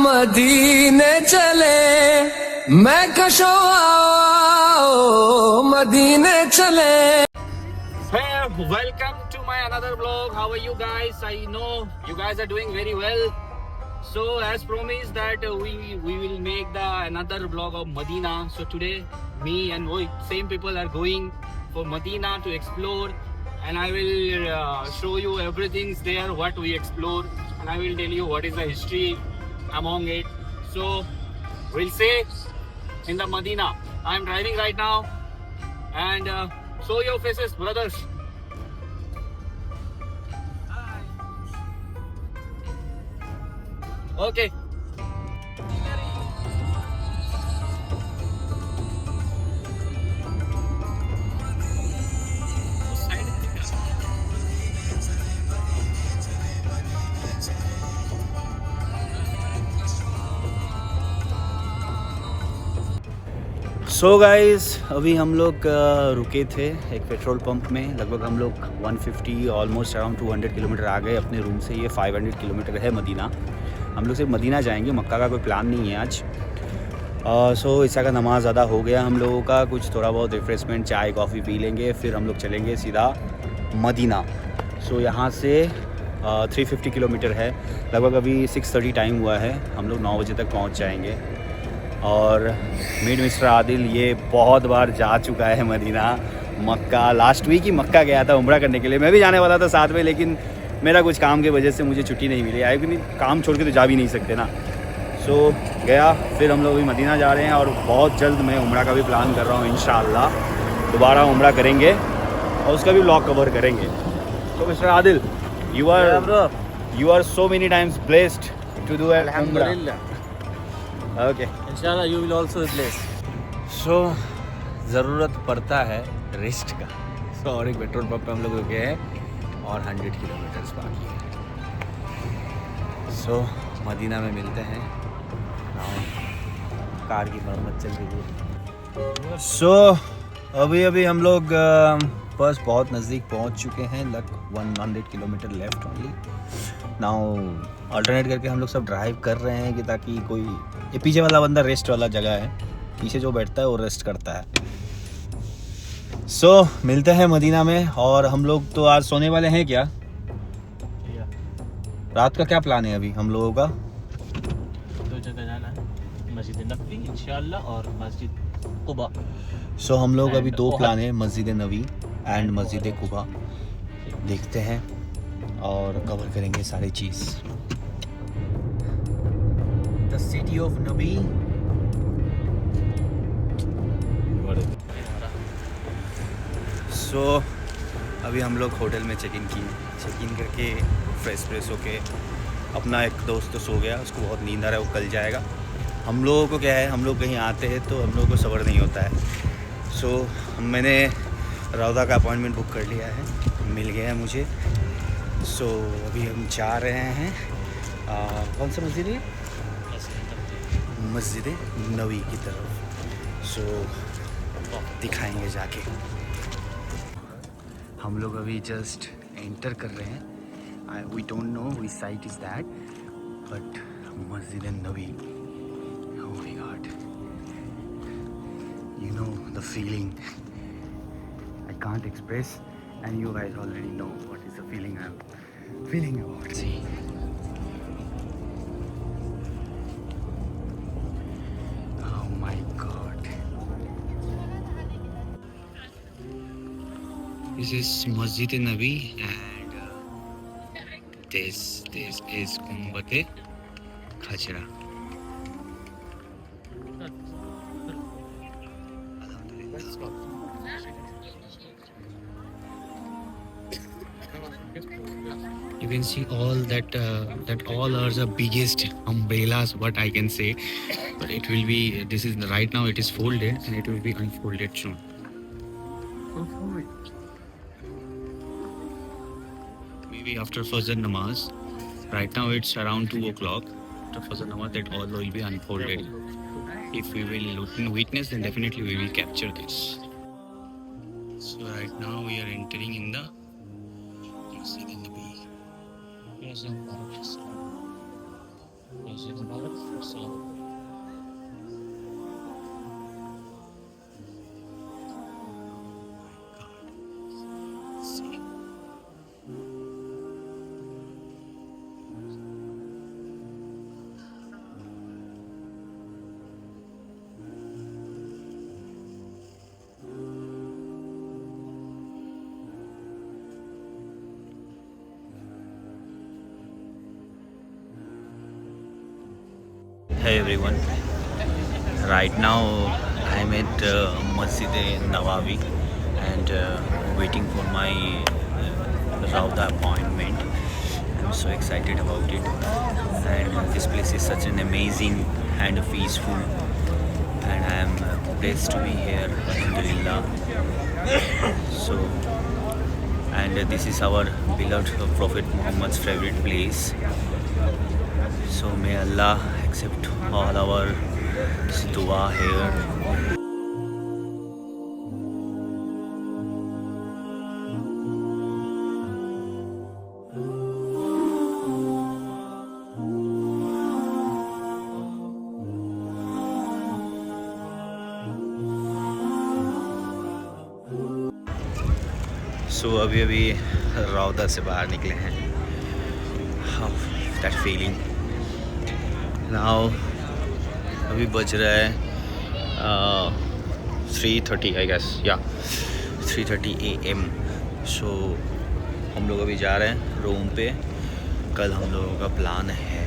मदीने चले मैं कशो मदीने चले. Hey, welcome to my another vlog. How are you guys? I know you guys are doing very well. So as promised that we will make the another vlog of Medina. So today me and same people are going for Medina to explore, and I will show you everything's there what we explore, and I will tell you what is the history among it. So we'll say in the Medina. I am driving right now, and show your faces, brothers. Okay. So guys अभी हम लोग रुके थे एक petrol pump में. लगभग हम लोग 150 ऑलमोस्ट अराउंड 200 किलोमीटर आ गए अपने रूम से. ये 500 किलोमीटर है मदीना. हम लोग सिर्फ मदीना जाएंगे, मक्का का कोई प्लान नहीं है आज. सो ईसा का नमाज़ अदा हो गया हम लोगों का. कुछ थोड़ा बहुत रिफ्रेशमेंट चाय कॉफ़ी पी लेंगे, फिर हम लोग चलेंगे सीधा मदीना. सो यहाँ से 350 किलोमीटर है. लगभग अभी 6:30 टाइम हुआ है. हम लोग 9 बजे तक पहुँच जाएंगे. और मीट मिस्टर आदिल ये बहुत बार जा चुका है मदीना, मक्का. लास्ट वीक ही मक्का गया था उम्रा करने के लिए. मैं भी जाने वाला था साथ में, लेकिन मेरा कुछ काम की वजह से मुझे छुट्टी नहीं मिली. आए कि नहीं, काम छोड़ के तो जा भी नहीं सकते ना. सो गया, फिर हम लोग अभी मदीना जा रहे हैं. और बहुत जल्द मैं उम्रा का भी प्लान कर रहा हूँ. इंशाअल्लाह दोबारा उम्रा करेंगे और उसका भी व्लॉग कवर करेंगे. तो mister Adil, you are so many times blessed to do an उम्रा. ओके, इंशाल्लाह you will also bless. So ज़रूरत पड़ता है रेस्ट का. सो और एक पेट्रोल पंप पे हम लोग रुके हैं और 100 किलोमीटर्स बाकी है. सो मदीना में मिलते हैं. कार की मरम्मत चल रही है. सो अभी हम लोग बस बहुत नज़दीक पहुंच चुके हैं. 100 kilometre left only now. Alternate करके हम लोग सब ड्राइव कर रहे हैं कि ताकि कोई, ये पीछे वाला बंदा रेस्ट वाला जगह है, पीछे जो बैठता है वो रेस्ट करता है. सो मिलते हैं मदीना में. और हम लोग तो आज सोने वाले हैं क्या? रात का क्या प्लान है अभी हम लोगों का? 2 जगह जाना है, मस्जिद नबवी इंशाल्लाह और मस्जिद कुबा. सो हम लोग अभी 2 प्लान है, मस्जिद नबी एंड मस्जिद कुबा. देखते हैं और कवर करेंगे सारी चीज़. द सिटी ऑफ नबी. सो अभी हम लोग होटल में चेक इन करके फ्रेश होके, अपना एक दोस्त तो सो गया, उसको बहुत नींद आ रहा है, वो कल जाएगा. हम लोगों को क्या है, हम लोग कहीं आते हैं तो हम लोगों को सब्र नहीं होता है. सो मैंने रौदा का अपॉइंटमेंट बुक कर लिया है, मिल गया है मुझे. सो अभी हम जा रहे हैं कौन सा मस्जिद है? मस्जिद नबी की तरफ. सो दिखाएंगे जाके. हम लोग अभी जस्ट एंटर कर रहे हैं. We don't know which site is that, but Masjid Nabi. Oh my god, you know the feeling I can't express, and you guys already know what is the feeling I'm feeling about. See, oh my god, this is Masjid Nabi, and this is Gumbat Khajra. You can see all that all are the biggest umbrellas, what I can say, but it will be, this is right now it is folded and it will be unfolded soon. Maybe after Fajr namaz. Right now it's around 2 o'clock. After Fajr namaz that all will be unfolded. If we will witness, then definitely we will capture this. So right now we are entering in the Masjid Nabi. मस्जिद मुबारक सलाम। Hey everyone, right now I'm at Masjid Nawawi and waiting for my Rauda appointment. I'm so excited about it, and this place is such an amazing and peaceful, and I am blessed to be here, alhamdulillah. So, and this is our beloved Prophet Muhammad's favorite place. So may Allah accept all our dua here. So अभी रौदा से बाहर निकले हैं. That feeling. Now अभी बज रहा है 3:30 I guess, yeah, 3:30 AM. So हम लोग अभी जा रहे हैं रूम पे. कल हम लोगों का प्लान है,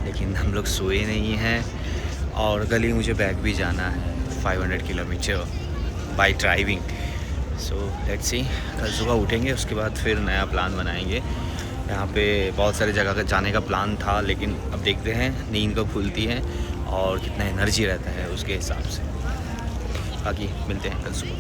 लेकिन हम लोग सोए नहीं हैं, और कल ही मुझे बैक भी जाना है 500 kilometre bye driving. So let's see, कल सुबह उठेंगे, उसके बाद फिर नया प्लान बनाएंगे. यहाँ पे बहुत सारी जगह जाने का प्लान था, लेकिन अब देखते हैं नींद कब खुलती है और कितना एनर्जी रहता है उसके हिसाब से. बाकी मिलते हैं कल सुबह.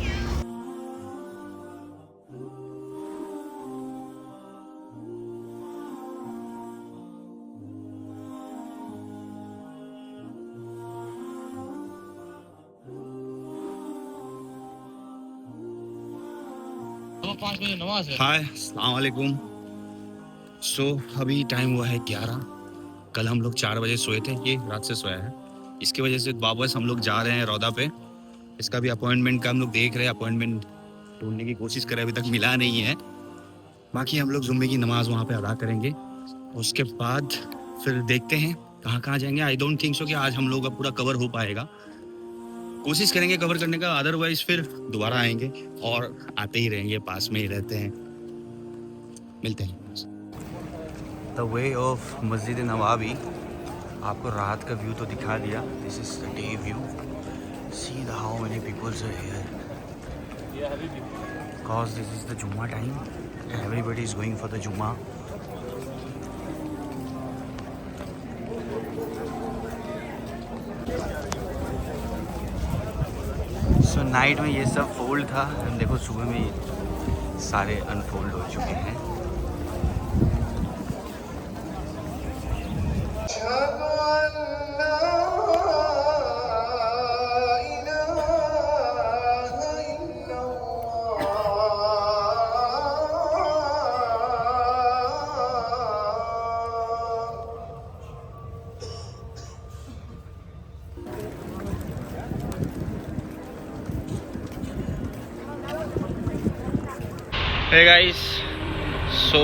तो 5 बजे नमाज है। हाय, अस्सलाम वालेकुम. सो अभी टाइम हुआ है 11. कल हम लोग 4 बजे सोए थे, ये रात से सोया है. इसकी वजह से वापस हम लोग जा रहे हैं रौदा पे. इसका भी अपॉइंटमेंट का हम लोग देख रहे हैं, अपॉइंटमेंट ढूंढने की कोशिश करें, अभी तक मिला नहीं है. बाकी हम लोग जुम्मे की नमाज़ वहाँ पे अदा करेंगे. उसके बाद फिर देखते हैं कहाँ कहाँ जाएंगे. आई डोंट थिंक सो कि आज हम लोग का पूरा कवर हो पाएगा. कोशिश करेंगे कवर करने का, अदरवाइज फिर दोबारा आएंगे और आते ही रहेंगे, पास में ही रहते हैं. मिलते हैं. द वे ऑफ मस्जिद नवाबी. आपको रात का व्यू तो दिखा दिया. This is the day view. See the how many peoples are here, because this is the Jumma time. Everybody is going for the Jumma. So night में ये सब फोल्ड था, हम देखो सुबह में ये सारे अनफोल्ड हो चुके हैं. हे गाइस, सो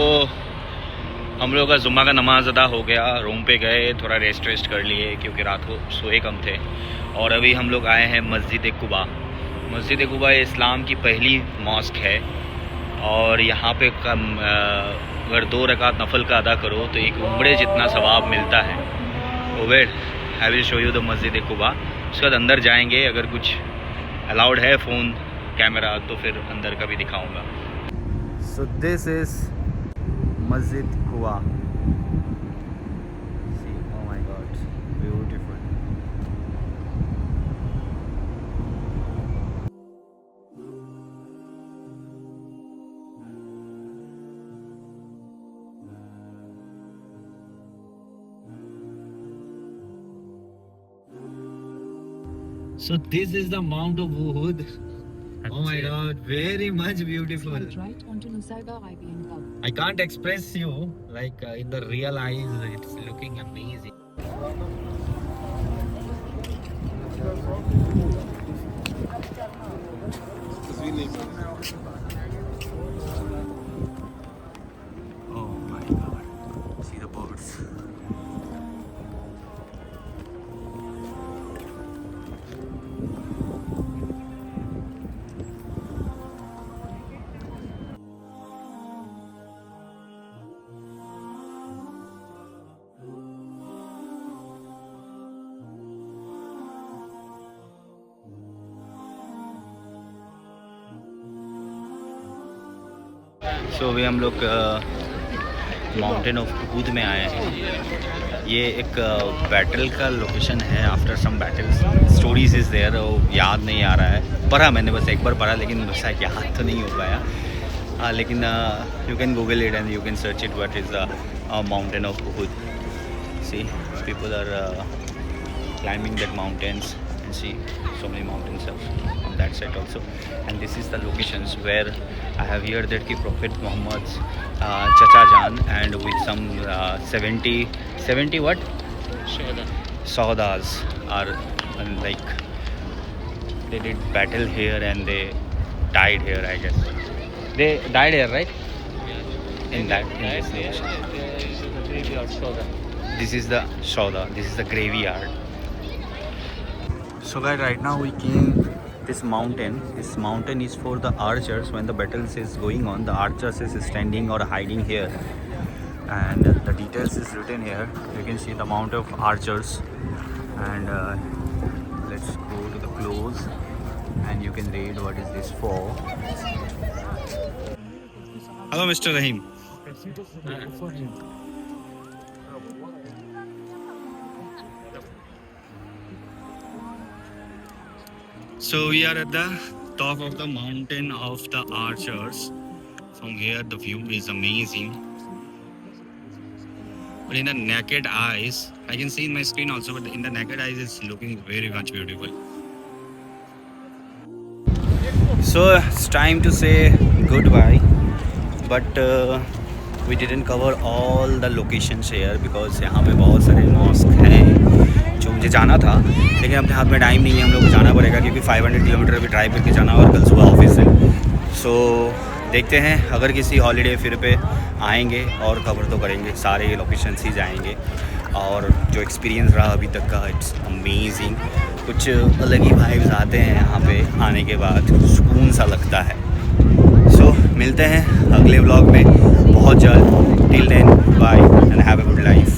हम लोग का जुम्मा का नमाज अदा हो गया. रूम पे गए, थोड़ा रेस्ट कर लिए क्योंकि रात को सोए कम थे. और अभी हम लोग आए हैं मस्जिद कुबा. मस्जिद कुबा इस्लाम की पहली मॉस्क है, और यहाँ पे अगर 2 रकात नफल का अदा करो तो एक उम्रे जितना सवाब मिलता है. Wait, I will show you the Masjid Quba. उसके बाद अंदर जाएंगे, अगर कुछ अलाउड है फ़ोन कैमरा तो फिर अंदर का भी दिखाऊंगा. So this is Masjid Quba. See, oh my God, beautiful. So this is the Mount of Uhud. Oh my God, very much beautiful. Right onto Nusaybah IBM Club. I can't express you like in the real eyes. It's looking amazing. सो अभी हम लोग mountain of उहूद में आए हैं। ये एक battle का location है। After some battles stories is there. याद नहीं आ रहा है, पढ़ा मैंने बस एक बार पढ़ा, लेकिन वैसा याद तो नहीं हो पाया। लेकिन you can Google it and you can search it what is the mountain of Uhud. See people are climbing that mountains and see so many mountains on that side also. And this is the locations where I have heard that ki Prophet Muhammad's Chacha Jan and with some 70 what? Sahadas are like they did battle here and they died here, I guess. They died here, right? In this location. This is the Shauda. This is the graveyard. So guys, right now we came this mountain. This mountain is for the archers. When the battles is going on, the archers is standing or hiding here, and the details is written here. You can see the amount of archers, and let's go to the close and you can read what is this for. Hello Mr. Rahim. So we are at the top of the mountain of the archers. From here the view is amazing. But in the naked eyes, I can see in my screen also, but in the naked eyes it's looking very much beautiful. So it's time to say goodbye. But we didn't cover all the locations here because यहाँ पे बहुत सारे mask हैं जो मुझे जाना था, लेकिन अपने हाथ में टाइम नहीं है। हम लोग को जाना पड़ेगा क्योंकि 500 किलोमीटर अभी ड्राइव करके जाना और कल सुबह ऑफिस है। सो देखते हैं, अगर किसी हॉलीडे फिर पे आएंगे और कवर तो करेंगे, सारे लोकेशंस ही जाएंगे। और जो एक्सपीरियंस रहा अभी तक का, इट्स अमेजिंग। कुछ अलग ही वाइब्स आते हैं यहाँ पे आने के बाद, सुकून सा लगता है। सो मिलते हैं अगले व्लॉग में बहुत जल्द। Till then bye and have a good life.